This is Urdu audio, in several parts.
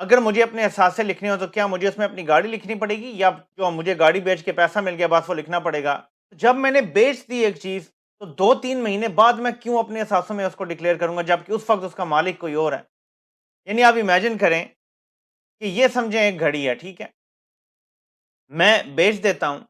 اگر مجھے اپنے اثاثے لکھنے ہو تو کیا مجھے اس میں اپنی گاڑی لکھنی پڑے گی یا جو مجھے گاڑی بیچ کے پیسہ مل گیا بس وہ لکھنا پڑے گا؟ جب میں نے بیچ دی ایک چیز تو 2-3 مہینے بعد میں کیوں اپنے اثاثوں میں اس کو ڈکلیئر کروں گا جبکہ اس وقت اس کا مالک کوئی اور ہے؟ یعنی آپ امیجن کریں کہ یہ سمجھیں ایک گھڑی ہے، ٹھیک ہے، میں بیچ دیتا ہوں،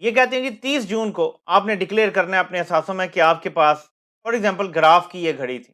یہ کہتے ہیں جی 30 جون کو آپ نے ڈکلیئر کرنا ہے اپنے اثاثوں میں کہ آپ کے پاس فار ایگزامپل گراف کی یہ گھڑی تھی۔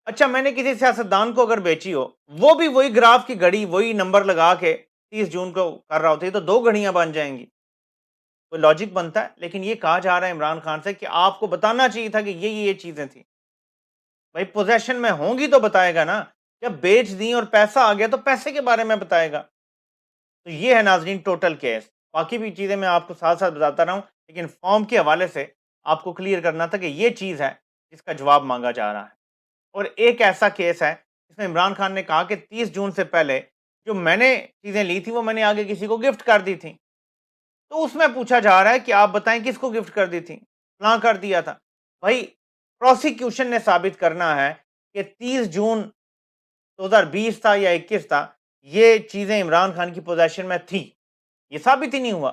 اچھا میں نے کسی سیاستدان کو اگر بیچی ہو، وہ بھی وہی گراف کی گھڑی وہی نمبر لگا کے 30 جون کو کر رہا ہوتا ہے تو 2 گھڑیاں بن جائیں گی، کوئی لاجک بنتا ہے؟ لیکن یہ کہا جا رہا ہے عمران خان سے کہ آپ کو بتانا چاہیے تھا کہ یہ چیزیں تھیں، بھائی پوزیشن میں ہوں گی تو بتائے گا نا، جب بیچ دیں اور پیسہ آ گیا تو پیسے کے بارے میں بتائے گا۔ تو یہ ہے ناظرین ٹوٹل کیس، باقی بھی چیزیں میں آپ کو ساتھ ساتھ بتاتا رہا ہوں، لیکن فارم کے حوالے سے آپ کو کلیئر کرنا تھا کہ یہ چیز ہے جس کا جواب مانگا جا رہا ہے۔ اور ایک ایسا کیس ہے جس میں عمران خان نے کہا کہ 30 جون سے پہلے جو میں نے چیزیں لی تھی وہ میں نے آگے کسی کو گفٹ کر دی تھی، تو اس میں پوچھا جا رہا ہے کہ آپ بتائیں کس کو گفٹ کر دی تھی؟ فلاں کر دیا تھا۔ بھائی پروسیکیوشن نے ثابت کرنا ہے کہ 30 جون 2020 تھا یا 21 تھا، یہ چیزیں عمران خان کی پوزیشن میں تھی، یہ ثابت ہی نہیں ہوا،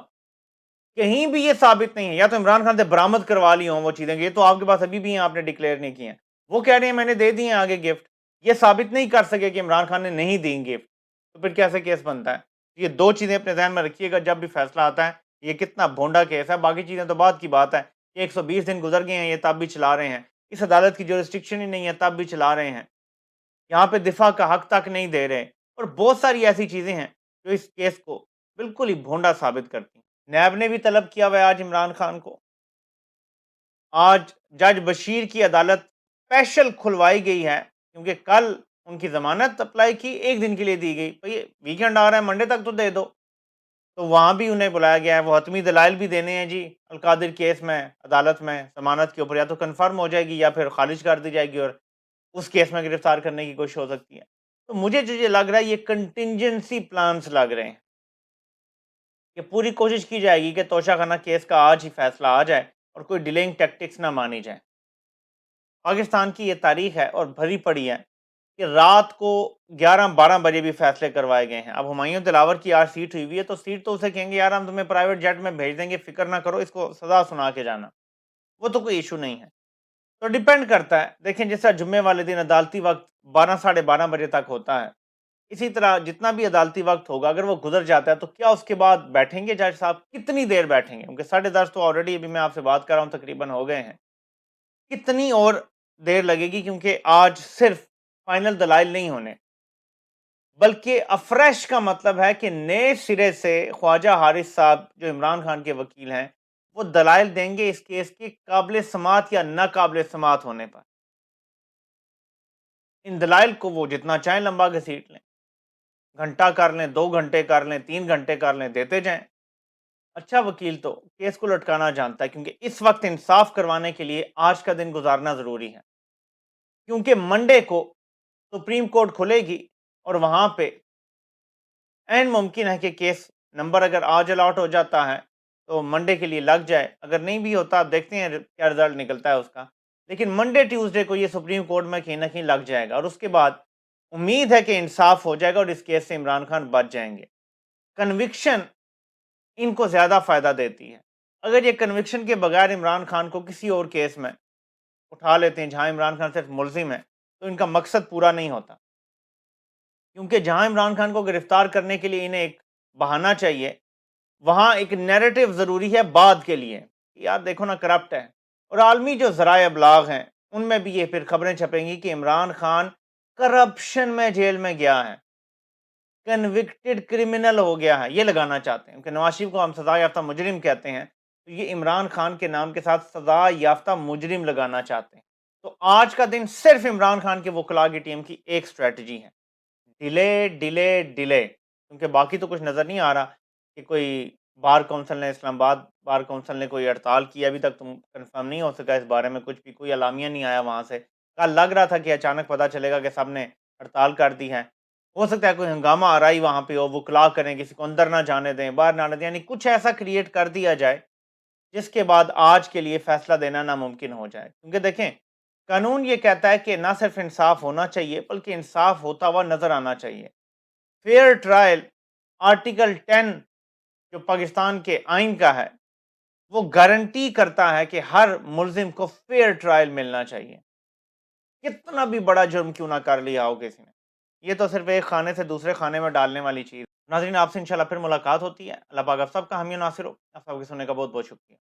کہیں بھی یہ ثابت نہیں ہے، یا تو عمران خان سے برآمد کروا لی ہوں وہ چیزیں، یہ تو آپ کے پاس ابھی بھی ہیں، آپ نے ڈکلیئر نہیں کی ہیں، وہ کہہ رہے ہیں میں نے دے دی ہیں آگے گفٹ، یہ ثابت نہیں کر سکے کہ عمران خان نے نہیں دی گفٹ، تو پھر کیسے کیس بنتا ہے؟ یہ دو چیزیں اپنے ذہن میں رکھیے گا جب بھی فیصلہ آتا ہے، یہ کتنا بھونڈا کیس ہے، باقی چیزیں تو بعد کی بات ہے کہ 120 دن گزر گئے ہیں یہ تب بھی چلا رہے ہیں، اس عدالت کی جو ریسٹرکشن ہی نہیں ہے تب بھی چلا رہے ہیں، یہاں پہ دفاع کا حق تک نہیں دے رہے، اور بہت ساری ایسی چیزیں ہیں جو اس کیس کو بالکل ہی بھونڈا ثابت کرتی ہیں۔ نیب نے بھی طلب کیا ہوا ہے آج عمران خان کو، آج جج بشیر کی عدالت اسپیشل کھلوائی گئی ہے کیونکہ کل ان کی ضمانت اپلائی کی، 1 دن کے لیے دی گئی، بھئی ویکینڈ آ رہا ہے منڈے تک تو دے دو، تو وہاں بھی انہیں بلایا گیا ہے، وہ حتمی دلائل بھی دینے ہیں جی القادر کیس میں عدالت میں ضمانت کے اوپر، یا تو کنفرم ہو جائے گی یا پھر خارج کر دی جائے گی اور اس کیس میں گرفتار کرنے کی کوشش ہو سکتی ہے۔ تو مجھے جو یہ لگ رہا ہے یہ کنٹینجنسی پلانس لگ رہے ہیں کہ پوری کوشش کی جائے گی کہ توشہ خانہ کیس کا آج ہی فیصلہ آ جائے اور کوئی ڈیلنگ ٹیکٹکس نہ مانی جائے۔ پاکستان کی یہ تاریخ ہے اور بھری پڑی ہے کہ رات کو 11-12 بجے بھی فیصلے کروائے گئے ہیں۔ اب ہمایوں دلاور کی آج سیٹ ہوئی ہوئی ہے تو سیٹ تو اسے کہیں گے یار ہم تمہیں پرائیویٹ جیٹ میں بھیج دیں گے، فکر نہ کرو، اس کو سزا سنا کے جانا، وہ تو کوئی ایشو نہیں ہے۔ تو ڈیپینڈ کرتا ہے، دیکھیں جس طرح جمعے والے دن عدالتی وقت 12-12:30 بجے تک ہوتا ہے، اسی طرح جتنا بھی عدالتی وقت ہوگا اگر وہ گزر جاتا ہے تو کیا اس کے بعد بیٹھیں گے جج صاحب؟ کتنی دیر بیٹھیں گے؟ کیونکہ 10:30 تو آلریڈی ابھی میں آپ سے بات کر رہا ہوں تقریباً ہو گئے ہیں، کتنی اور دیر لگے گی؟ کیونکہ آج صرف فائنل دلائل نہیں ہونے بلکہ افریش کا مطلب ہے کہ نئے سرے سے خواجہ حارث صاحب جو عمران خان کے وکیل ہیں وہ دلائل دیں گے اس کیس کے قابل سماعت یا ناقابل سماعت ہونے پر، ان دلائل کو وہ جتنا چاہیں لمبا گھسیٹ لیں، گھنٹہ کر لیں، 2 گھنٹے کر لیں، 3 گھنٹے کر لیں، دیتے جائیں۔ اچھا وکیل تو کیس کو لٹکانا جانتا ہے کیونکہ اس وقت انصاف کروانے کے لیے آج کا دن گزارنا ضروری ہے، کیونکہ منڈے کو سپریم کورٹ کھلے گی اور وہاں پہ این ممکن ہے کہ کیس نمبر اگر آج الاٹ ہو جاتا ہے تو منڈے کے لیے لگ جائے، اگر نہیں بھی ہوتا آپ دیکھتے ہیں کیا رزلٹ نکلتا ہے اس کا، لیکن منڈے ٹیوزڈے کو یہ سپریم کورٹ میں کہیں نہ کہیں لگ جائے گا اور اس کے بعد امید ہے کہ انصاف ہو جائے گا اور اس کیس سے عمران خان بچ جائیں گے۔ کنوکشن ان کو زیادہ فائدہ دیتی ہے، اگر یہ کنوکشن کے بغیر عمران خان کو کسی اور کیس میں اٹھا لیتے ہیں جہاں عمران خان صرف ملزم ہے تو ان کا مقصد پورا نہیں ہوتا، کیونکہ جہاں عمران خان کو گرفتار کرنے کے لیے انہیں ایک بہانہ چاہیے، وہاں ایک نیریٹو ضروری ہے بعد کے لیے، یار دیکھو نا کرپٹ ہے، اور عالمی جو ذرائع ابلاغ ہیں ان میں بھی یہ پھر خبریں چھپیں گی کہ عمران خان کرپشن میں جیل میں گیا ہے، کنوکٹڈ کرمنل ہو گیا ہے، یہ لگانا چاہتے ہیں کہ نواز شریف کو ہم سزا یافتہ مجرم کہتے ہیں تو یہ عمران خان کے نام کے ساتھ سزا یافتہ مجرم لگانا چاہتے ہیں۔ تو آج کا دن صرف عمران خان کے وکلاء کی ٹیم کی ایک سٹریٹجی ہے، ڈیلے ڈیلے ڈیلے، کیونکہ باقی تو کچھ نظر نہیں آ رہا کہ کوئی بار کونسل نے اسلام آباد بار کونسل نے کوئی ہڑتال کی، ابھی تک تم کنفرم نہیں ہو سکا اس بارے میں کچھ بھی، کوئی اعلامیہ نہیں آیا وہاں سے، کل لگ رہا تھا کہ اچانک پتہ چلے گا کہ سب نے ہڑتال کر دی ہے، ہو سکتا ہے کوئی ہنگامہ آ رہا ہی وہاں پہ ہو، وکلا کریں کسی کو اندر نہ جانے دیں باہر نہ آنے دیں، یعنی کچھ ایسا کریٹ کر دیا جائے جس کے بعد آج کے لیے فیصلہ دینا ناممکن ہو جائے، کیونکہ دیکھیں قانون یہ کہتا ہے کہ نہ صرف انصاف ہونا چاہیے بلکہ انصاف ہوتا ہوا نظر آنا چاہیے، فیئر ٹرائل آرٹیکل 10 جو پاکستان کے آئین کا ہے وہ گارنٹی کرتا ہے کہ ہر ملزم کو فیئر ٹرائل ملنا چاہیے، کتنا بھی بڑا جرم کیوں نہ کر لیا ہو کسی نے۔ یہ تو صرف ایک خانے سے دوسرے خانے میں ڈالنے والی چیز۔ ناظرین، آپ سے انشاءاللہ پھر ملاقات ہوتی ہے۔ اللہ پاک آپ سب کا حامی و ناصر ہو۔ آپ سب کے سننے کا بہت بہت شکریہ۔